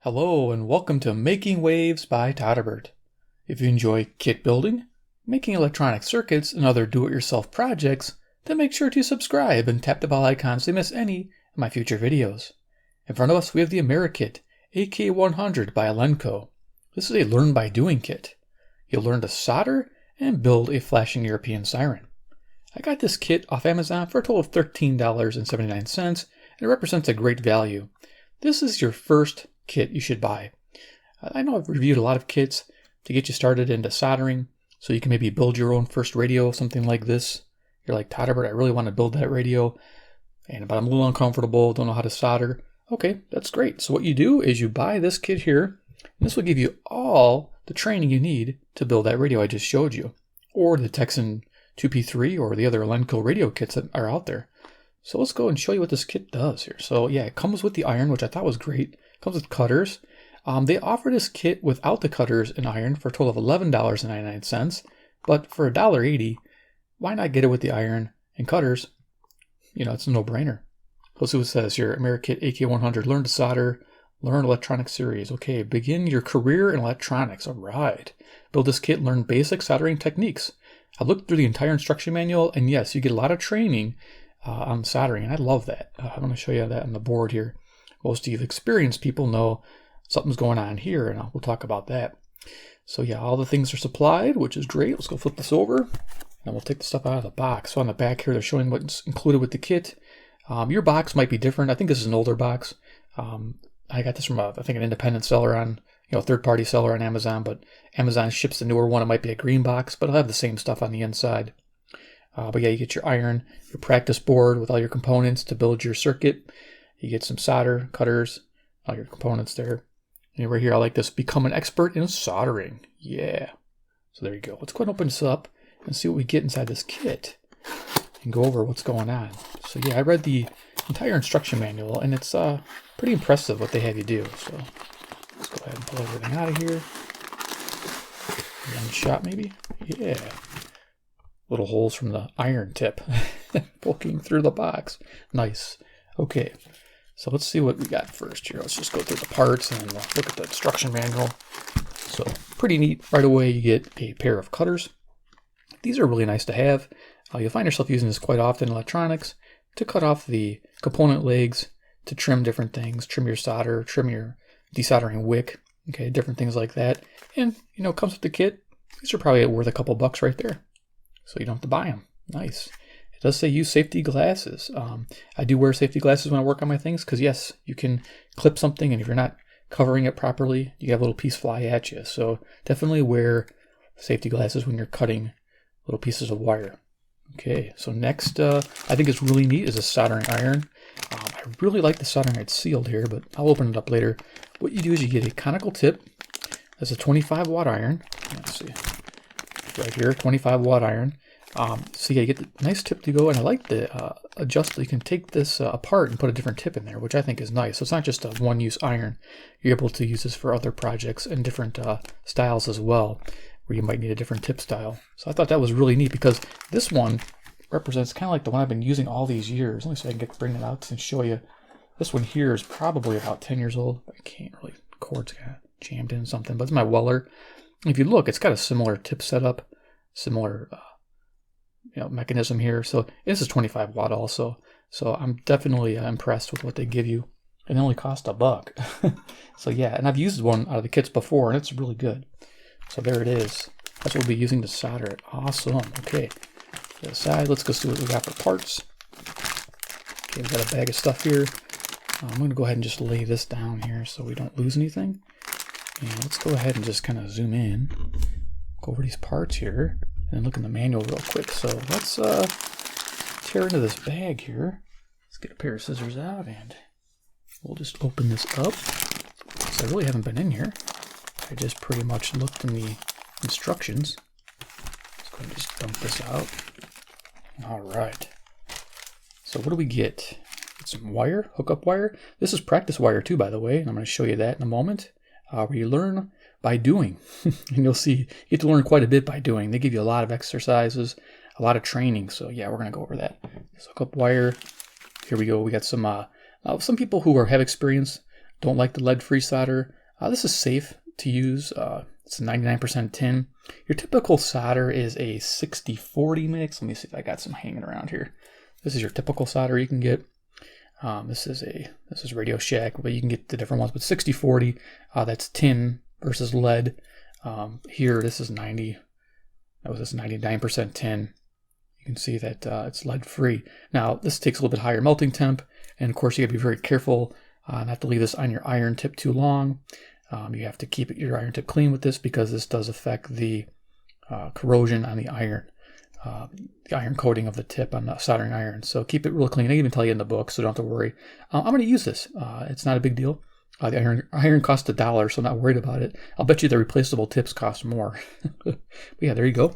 Hello and welcome to Making Waves by Todderbert. If you enjoy kit building, making electronic circuits, and other do-it-yourself projects, then make sure to subscribe and tap the bell icon so you miss any of my future videos. In front of us we have the AmeriKit AK-100 by Elenco. This is a learn-by-doing kit. You'll learn to solder and build a flashing European siren. I got this kit off Amazon for a total of $13.79, and it represents a great value. This is your first kit you should buy. I know I've reviewed a lot of kits to get you started into soldering, so you can maybe build your own first radio, something like this. You're like, Todderbert, I really want to build that radio, but I'm a little uncomfortable, don't know how to solder. Okay, that's great. So what you do is you buy this kit here, and this will give you all the training you need to build that radio I just showed you, or the Texan 2P3 or the other Elenco radio kits that are out there. So let's go and show you what this kit does here. So yeah, it comes with the iron, which I thought was great. It comes with cutters. They offer this kit without the cutters and iron for a total of $11.99. But for $1.80, why not get it with the iron and cutters? You know, it's a no-brainer. Let's see what it says here. AmeriKit AK-100, learn to solder, learn electronic series. Okay, begin your career in electronics. All right. Build this kit, learn basic soldering techniques. I looked through the entire instruction manual, and yes, you get a lot of training on soldering, and I love that. I'm going to show you that on the board here. Most of you experienced people know something's going on here, and we'll talk about that. So yeah, all the things are supplied, which is great. Let's go flip this over, and we'll take the stuff out of the box. So on the back here, they're showing what's included with the kit. Your box might be different. I think this is an older box. I got this from, I think, an independent seller on, third-party seller on Amazon, but Amazon ships the newer one. It might be a green box, but I'll have the same stuff on the inside. But yeah, you get your iron, your practice board with all your components to build your circuit. You get some solder, cutters, all your components there. And right here, I like this, become an expert in soldering. Yeah. So there you go. Let's go ahead and open this up and see what we get inside this kit and go over what's going on. So yeah, I read the entire instruction manual, and it's pretty impressive what they have you do. So let's go ahead and pull everything out of here. One shot maybe? Yeah. Little holes from the iron tip poking through the box. Nice. Okay, so let's see what we got first here. Let's just go through the parts and look at the instruction manual. So pretty neat. Right away, you get a pair of cutters. These are really nice to have. You'll find yourself using this quite often in electronics to cut off the component legs, to trim different things, trim your solder, trim your desoldering wick, okay, different things like that. And, it comes with the kit. These are probably worth a couple bucks right there. So you don't have to buy them. Nice. It does say use safety glasses. I do wear safety glasses when I work on my things because, yes, you can clip something, and if you're not covering it properly, you have a little piece fly at you. So definitely wear safety glasses when you're cutting little pieces of wire. Okay, so next, I think it's really neat is a soldering iron. I really like the soldering iron sealed here, but I'll open it up later. What you do is you get a conical tip. That's a 25-watt iron. Let's see. Right here, 25-watt iron. So yeah, you get the nice tip to go, and I like the adjust. You can take this apart and put a different tip in there, which I think is nice. So it's not just a one-use iron. You're able to use this for other projects and different styles as well, where you might need a different tip style. So I thought that was really neat because this one represents kind of like the one I've been using all these years. Let me see if I can bring it out and show you. This one here is probably about 10 years old. I can't really, the cord's kind of jammed in something, but it's my Weller. If you look, it's got a similar tip setup, similar mechanism here. So this is 25 watt also. So I'm definitely impressed with what they give you. And it only cost $1. So yeah, and I've used one out of the kits before, and it's really good. So there it is. That's what we'll be using to solder it. Awesome. Okay, to the side, let's go see what we got for parts. Okay, we've got a bag of stuff here. I'm going to go ahead and just lay this down here so we don't lose anything. And let's go ahead and just kind of zoom in, go over these parts here, and look in the manual real quick. So let's tear into this bag here. Let's get a pair of scissors out, and we'll just open this up. So I really haven't been in here. I just pretty much looked in the instructions. Let's go ahead and just dump this out. All right. So what do we get? Get some wire, hookup wire. This is practice wire too, by the way, and I'm going to show you that in a moment. Where you learn by doing. And you'll see, you get to learn quite a bit by doing. They give you a lot of exercises, a lot of training. So yeah, we're going to go over that. Let's hook up wire. Here we go. We got some people who have experience don't like the lead-free solder, this is safe to use. It's a 99% tin. Your typical solder is a 60-40 mix. Let me see if I got some hanging around here. This is your typical solder you can get. This is Radio Shack, but you can get the different ones. But 60-40, that's tin versus lead. Here, this is 90. That was this 99% tin. You can see that it's lead-free. Now, this takes a little bit higher melting temp, and of course, you got to be very careful not to leave this on your iron tip too long. You have to keep your iron tip clean with this because this does affect the corrosion on the iron coating of the tip on the soldering iron. So keep it real clean. I even tell you in the book, so don't have to worry. I'm going to use this. It's not a big deal. The iron costs $1, so I'm not worried about it. I'll bet you the replaceable tips cost more. But yeah, there you go.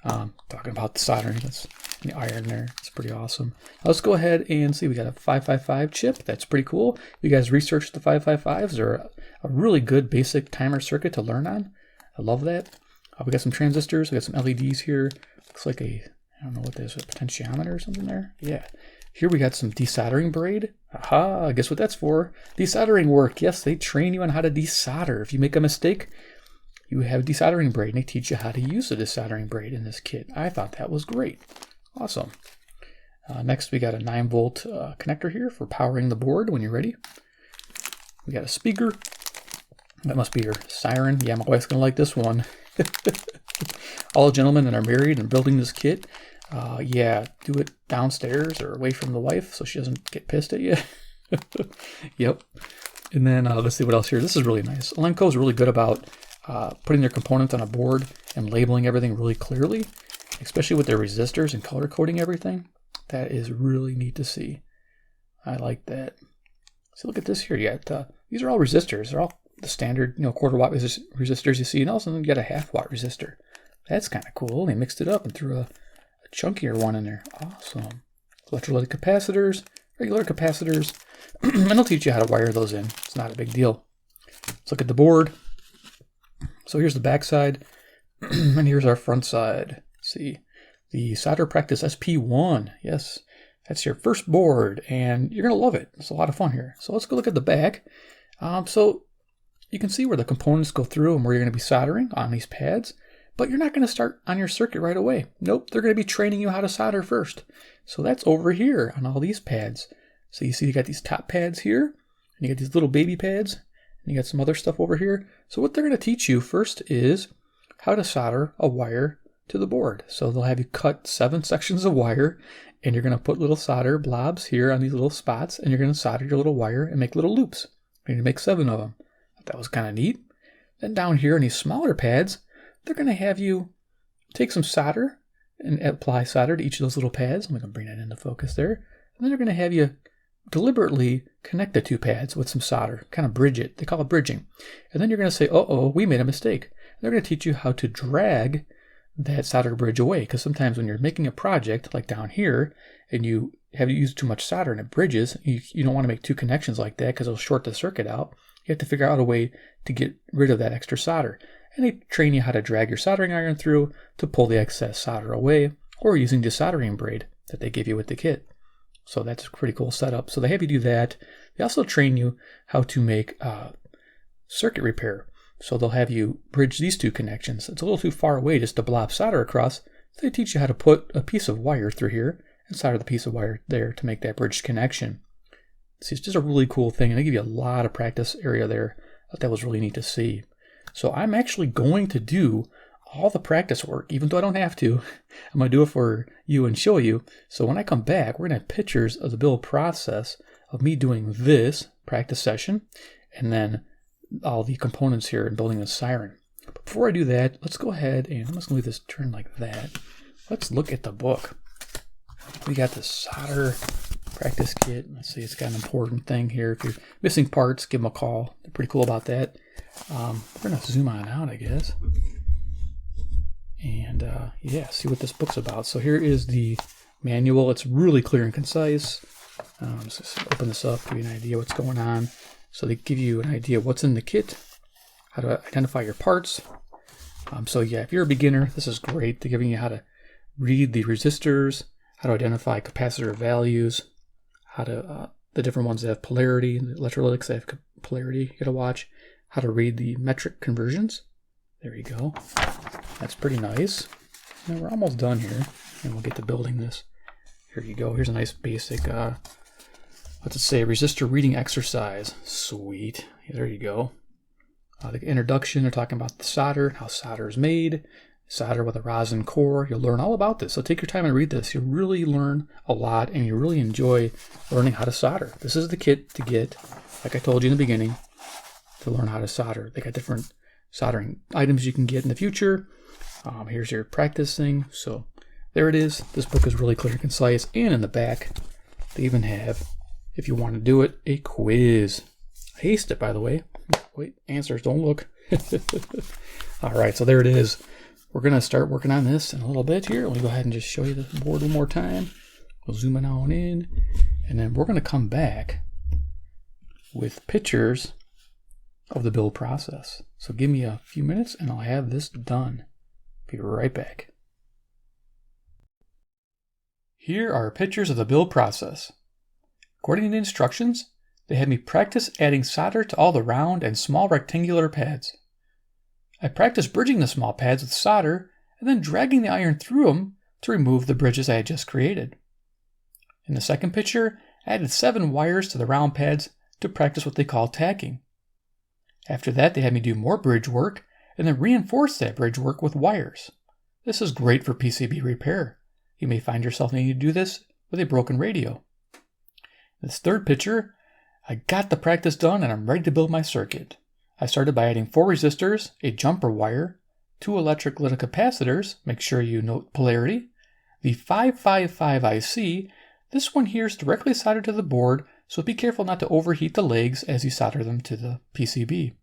Talking about the soldering, that's the iron there. It's pretty awesome. Let's go ahead and see. We got a 555 chip. That's pretty cool. You guys researched the 555s. They're a really good basic timer circuit to learn on. I love that. We got some transistors. We got some LEDs here. Looks like I don't know what this is, a potentiometer or something there. Yeah. Here we got some desoldering braid. Aha, guess what that's for? Desoldering work. Yes, they train you on how to desolder. If you make a mistake, you have desoldering braid, and they teach you how to use the desoldering braid in this kit. I thought that was great. Awesome. Next, we got a 9-volt connector here for powering the board when you're ready. We got a speaker. That must be your siren. Yeah, my wife's going to like this one. All gentlemen that are married and building this kit, yeah, do it downstairs or away from the wife so she doesn't get pissed at you. Yep. And then let's see what else here. This is really nice. Elenco is really good about putting their components on a board and labeling everything really clearly, especially with their resistors and color coding everything. That is really neat to see. I like that. So look at this here. You got these are all resistors. They're all the standard, quarter-watt resistors you see, and also you got a half-watt resistor. That's kind of cool. They mixed it up and threw a chunkier one in there. Awesome. Electrolytic capacitors, regular capacitors, and they'll teach you how to wire those in. It's not a big deal. Let's look at the board. So here's the back side, and here's our front side. Let's see, the Solder Practice SP1. Yes, that's your first board, and you're going to love it. It's a lot of fun here. So let's go look at the back. So you can see where the components go through and where you're going to be soldering on these pads, but you're not going to start on your circuit right away. Nope, they're going to be training you how to solder first. So that's over here on all these pads. So you see you got these top pads here, and you got these little baby pads, and you got some other stuff over here. So what they're going to teach you first is how to solder a wire to the board. So they'll have you cut 7 sections of wire, and you're going to put little solder blobs here on these little spots, and you're going to solder your little wire and make little loops. You're going to make 7 of them. That was kind of neat. Then down here on these smaller pads, they're going to have you take some solder and apply solder to each of those little pads. I'm going to bring that into focus there. And then they're going to have you deliberately connect the 2 pads with some solder, kind of bridge it. They call it bridging. And then you're going to say, uh-oh, we made a mistake. And they're going to teach you how to drag that solder bridge away, because sometimes when you're making a project like down here and you have used too much solder and it bridges, you don't want to make 2 connections like that because it'll short the circuit out. You have to figure out a way to get rid of that extra solder. And they train you how to drag your soldering iron through to pull the excess solder away, or using desoldering braid that they give you with the kit. So that's a pretty cool setup. So they have you do that. They also train you how to make circuit repair. So they'll have you bridge these 2 connections. It's a little too far away just to blob solder across. So they teach you how to put a piece of wire through here and solder the piece of wire there to make that bridged connection. See, it's just a really cool thing, and they give you a lot of practice area there. I thought that was really neat to see. So I'm actually going to do all the practice work, even though I don't have to. I'm going to do it for you and show you. So when I come back, we're going to have pictures of the build process of me doing this practice session, and then all the components here and building the siren. But before I do that, let's go ahead and I'm just going to leave this turned like that. Let's look at the book. We got the solder practice kit. Let's see, it's got an important thing here. If you're missing parts, give them a call. They're pretty cool about that. We're going to zoom on out, I guess. And yeah, see what this book's about. So here is the manual. It's really clear and concise. Just open this up, give you an idea what's going on. So they give you an idea what's in the kit, how to identify your parts. So yeah, if you're a beginner, this is great. They're giving you how to read the resistors, how to identify capacitor values, how to the different ones that have polarity, the electrolytics that have polarity. You gotta watch how to read the metric conversions. There you go. That's pretty nice. And we're almost done here, and we'll get to building this. Here you go. Here's a nice basic, what's it say, resistor reading exercise. Sweet. There you go. The introduction, they're talking about the solder, how solder is made, solder with a rosin core. You'll learn all about this. So take your time and read this. You'll really learn a lot, and you really enjoy learning how to solder. This is the kit to get, like I told you in the beginning, to learn how to solder. They got different soldering items you can get in the future. Here's your practice thing. So there it is. This book is really clear and concise. And in the back, they even have, if you want to do it, a quiz. I aced it, by the way. Wait, answers, don't look. All right, so there it is. We're going to start working on this in a little bit here. Let me go ahead and just show you the board one more time. We'll zoom it on in. And then we're going to come back with pictures of the build process. So give me a few minutes and I'll have this done. Be right back. Here are pictures of the build process. According to the instructions, they had me practice adding solder to all the round and small rectangular pads. I practiced bridging the small pads with solder and then dragging the iron through them to remove the bridges I had just created. In the second picture, I added 7 wires to the round pads to practice what they call tacking. After that, they had me do more bridge work and then reinforce that bridge work with wires. This is great for PCB repair. You may find yourself needing to do this with a broken radio. In this third picture, I got the practice done and I'm ready to build my circuit. I started by adding 4 resistors, a jumper wire, 2 electrolytic capacitors, make sure you note polarity, the 555 IC. This one here is directly soldered to the board, so be careful not to overheat the legs as you solder them to the PCB.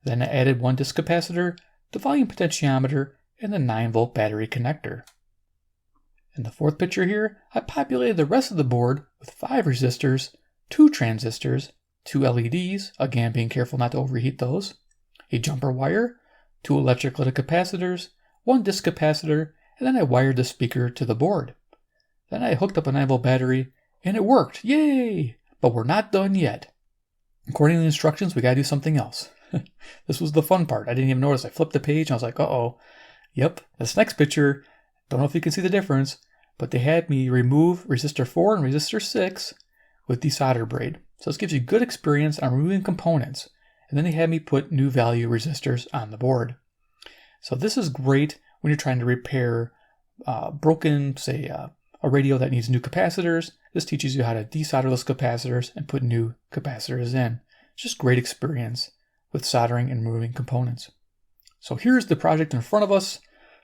Then I added 1 disc capacitor, the volume potentiometer, and the 9-volt battery connector. In the fourth picture here, I populated the rest of the board with 5 resistors, 2 transistors, 2 LEDs, again being careful not to overheat those, a jumper wire, 2 electrolytic capacitors, 1 disc capacitor, and then I wired the speaker to the board. Then I hooked up a 9-volt battery, and it worked, yay! But we're not done yet. According to the instructions, we gotta do something else. This was the fun part. I didn't even notice. I flipped the page and I was like, uh-oh. Yep, this next picture, don't know if you can see the difference, but they had me remove resistor 4 and resistor 6 with desolder braid. So this gives you good experience on removing components. And then they had me put new value resistors on the board. So this is great when you're trying to repair broken, say, a radio that needs new capacitors. This teaches you how to desolder those capacitors and put new capacitors in. It's just great experience with soldering and removing components. So here's the project in front of us.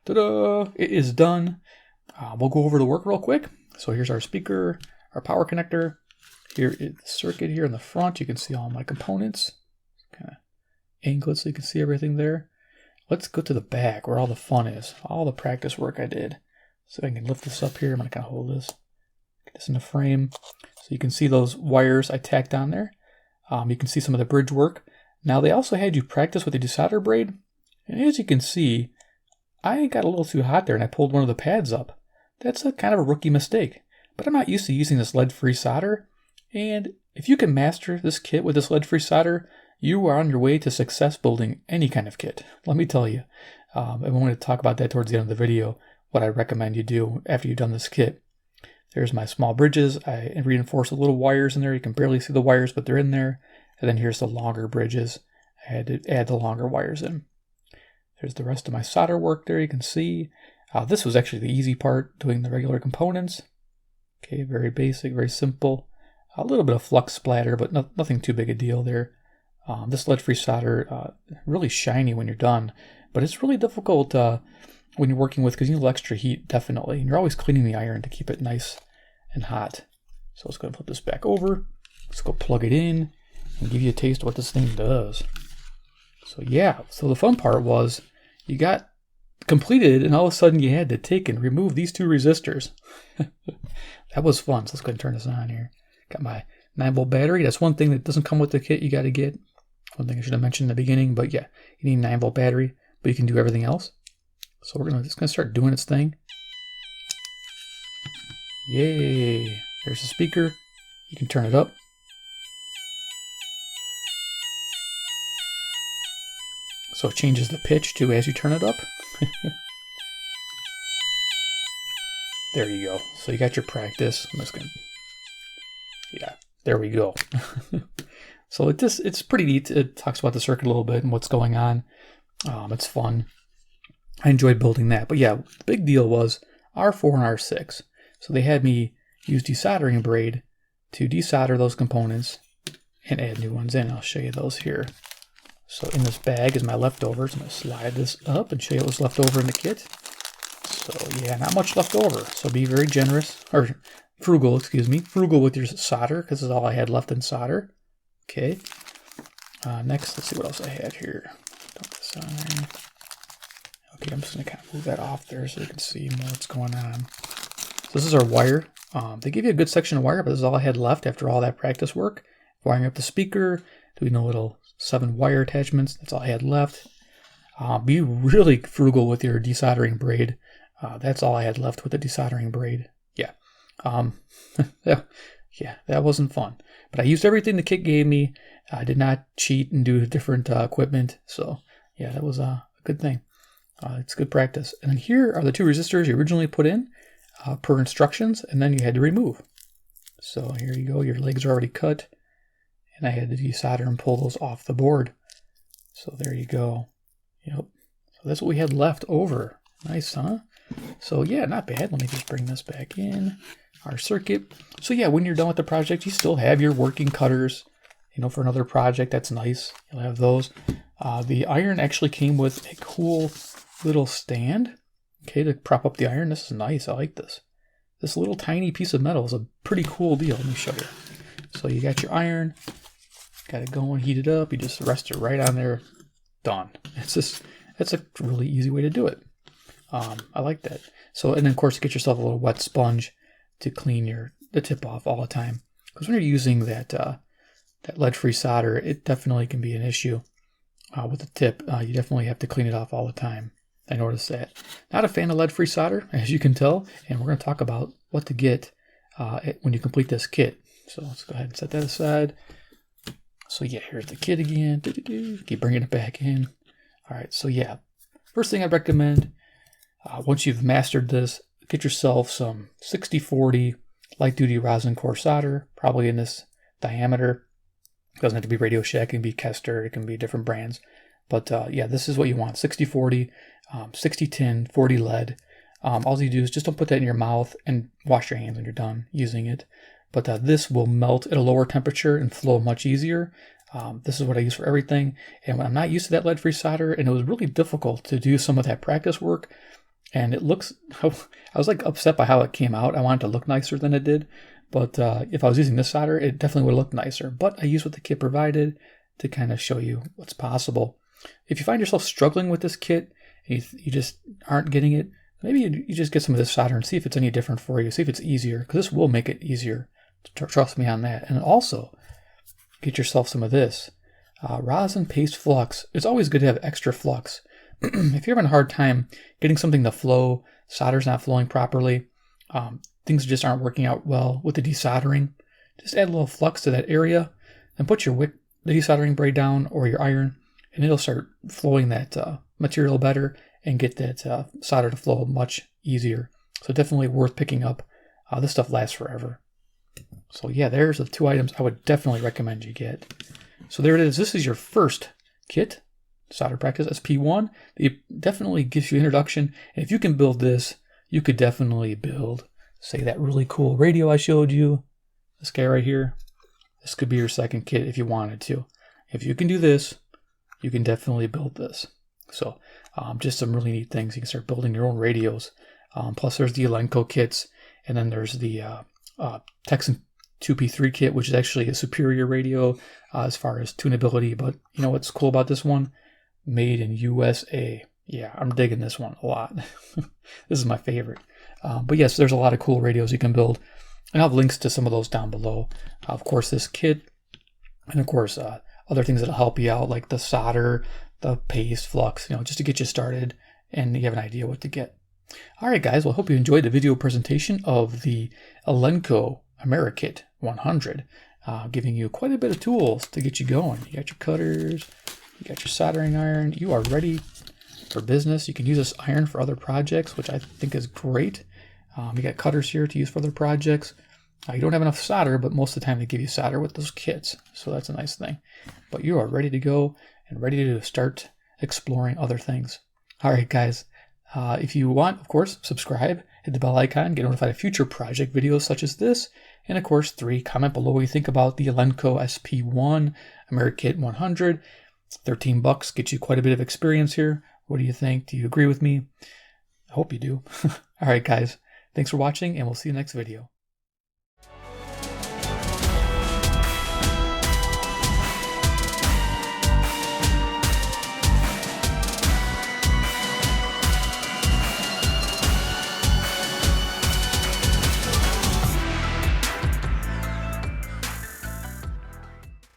Ta-da! It is done. We'll go over the work real quick. So here's our speaker, our power connector. Here is the circuit here in the front. You can see all my components. Kind of angle it so you can see everything there. Let's go to the back where all the fun is. All the practice work I did. So I can lift this up here. I'm going to kind of hold this. Get this in the frame. So you can see those wires I tacked on there. You can see some of the bridge work. Now they also had you practice with the desolder braid. And as you can see, I got a little too hot there and I pulled one of the pads up. That's a kind of a rookie mistake. But I'm not used to using this lead-free solder. And if you can master this kit with this lead-free solder, you are on your way to success building any kind of kit. Let me tell you. I'm going to talk about that towards the end of the video, what I recommend you do after you've done this kit. There's my small bridges. I reinforced the little wires in there. You can barely see the wires, but they're in there. And then here's the longer bridges. I had to add the longer wires in. There's the rest of my solder work there. You can see. This was actually the easy part, doing the regular components. Okay, very basic, very simple. A little bit of flux splatter, but nothing too big a deal there. This lead-free solder, really shiny when you're done, but it's really difficult when you're working with, because you need a little extra heat, definitely. And you're always cleaning the iron to keep it nice and hot. So let's go and flip this back over. Let's go plug it in and give you a taste of what this thing does. So yeah, so the fun part was you got completed and all of a sudden you had to take and remove these 2 resistors. That was fun. So let's go ahead and turn this on here. Got my 9-volt battery. That's one thing that doesn't come with the kit you got to get. One thing I should have mentioned in the beginning, but yeah, you need a 9-volt battery, but you can do everything else. So we're just gonna start doing its thing. Yay! There's the speaker. You can turn it up. So it changes the pitch too as you turn it up. There you go. So you got your practice. I'm just gonna, yeah, there we go. So it's pretty neat. It talks about the circuit a little bit and what's going on. It's fun. I enjoyed building that. But yeah, the big deal was R4 and R6. So they had me use desoldering braid to desolder those components and add new ones in. I'll show you those here. So in this bag is my leftovers. I'm going to slide this up and show you what's left over in the kit. So yeah, not much left over. So be very generous, or frugal, excuse me. Frugal with your solder, because this is all I had left in solder. Okay. Next, let's see what else I had here. Dump this on there. Okay, I'm just going to kind of move that off there so you can see more what's going on. So this is our wire. They give you a good section of wire, but this is all I had left after all that practice work. Wiring up the speaker, doing the little 7 wire attachments. That's all I had left. Be really frugal with your desoldering braid. That's all I had left with the desoldering braid. Yeah. Yeah, that wasn't fun. But I used everything the kit gave me. I did not cheat and do different equipment. So yeah, that was a good thing. It's good practice. And then here are the 2 resistors you originally put in per instructions, and then you had to remove. So here you go. Your legs are already cut. And I had to desolder and pull those off the board. So there you go. Yep. So that's what we had left over. Nice, huh? So yeah, not bad. Let me just bring this back in. Our circuit. So yeah, when you're done with the project, you still have your working cutters, you know, for another project. That's nice. You'll have those. The iron actually came with a cool little stand, okay, to prop up the iron. This is nice. I like this. This little tiny piece of metal is a pretty cool deal. Let me show you. So you got your iron. Got it going, heated up. You just rest it right on there. Done. That's a really easy way to do it. I like that. So, and then of course, get yourself a little wet sponge to clean the tip off all the time. Because when you're using that lead-free solder, it definitely can be an issue with the tip. You definitely have to clean it off all the time. I noticed that. Not a fan of lead-free solder, as you can tell, and we're going to talk about what to get when you complete this kit. So let's go ahead and set that aside. So yeah, here's the kit again. Keep bringing it back in. All right, so yeah, first thing I recommend, once you've mastered this, get yourself some 6040 light-duty rosin core solder, probably in this diameter. It doesn't have to be Radio Shack, it can be Kester, it can be different brands. But yeah, this is what you want, 6040, 60 tin, 40 lead. All you do is just don't put that in your mouth and wash your hands when you're done using it. But this will melt at a lower temperature and flow much easier. This is what I use for everything. And when I'm not used to that lead-free solder, and it was really difficult to do some of that practice work, and it looks, I was like upset by how it came out. I wanted it to look nicer than it did. But if I was using this solder, it definitely would look nicer. But I use what the kit provided to kind of show you what's possible. If you find yourself struggling with this kit, and you just aren't getting it, maybe you just get some of this solder and see if it's any different for you. See if it's easier, because this will make it easier. Trust me on that. And also, get yourself some of this. Rosin paste flux. It's always good to have extra flux. If you're having a hard time getting something to flow, solder's not flowing properly, things just aren't working out well with the desoldering, just add a little flux to that area and put the desoldering braid down or your iron, and it'll start flowing that material better and get that solder to flow much easier. So definitely worth picking up. This stuff lasts forever. So yeah, there's the 2 items I would definitely recommend you get. So there it is. This is your first kit, Solder Practice SP1. It definitely gives you an introduction. And if you can build this, you could definitely build, say, that really cool radio I showed you. This guy right here. This could be your second kit if you wanted to. If you can do this, you can definitely build this. So just some really neat things. You can start building your own radios. Plus there's the Elenco kits. And then there's the Texan 2P3 kit, which is actually a superior radio as far as tunability. But you know what's cool about this one? Made in USA. Yeah, I'm digging this one a lot. This is my favorite. But yes, there's a lot of cool radios you can build. And I'll have links to some of those down below. Of course, this kit. And of course, other things that'll help you out, like the solder, the paste, flux, just to get you started and you have an idea what to get. All right, guys. Well, I hope you enjoyed the video presentation of the Elenco AmeriKit AK-100, giving you quite a bit of tools to get you going. You got your cutters, you got your soldering iron. You are ready for business. You can use this iron for other projects, which I think is great. You got cutters here to use for other projects. You don't have enough solder, but most of the time they give you solder with those kits, so that's a nice thing. But you are ready to go and ready to start exploring other things. All right, guys. If you want, of course, subscribe, hit the bell icon, get notified of future project videos such as this. And of course, 3, comment below what you think about the Elenco SP1 AmeriKit 100. $13 gets you quite a bit of experience here. What do you think? Do you agree with me? I hope you do. All right, guys. Thanks for watching, and we'll see you next video.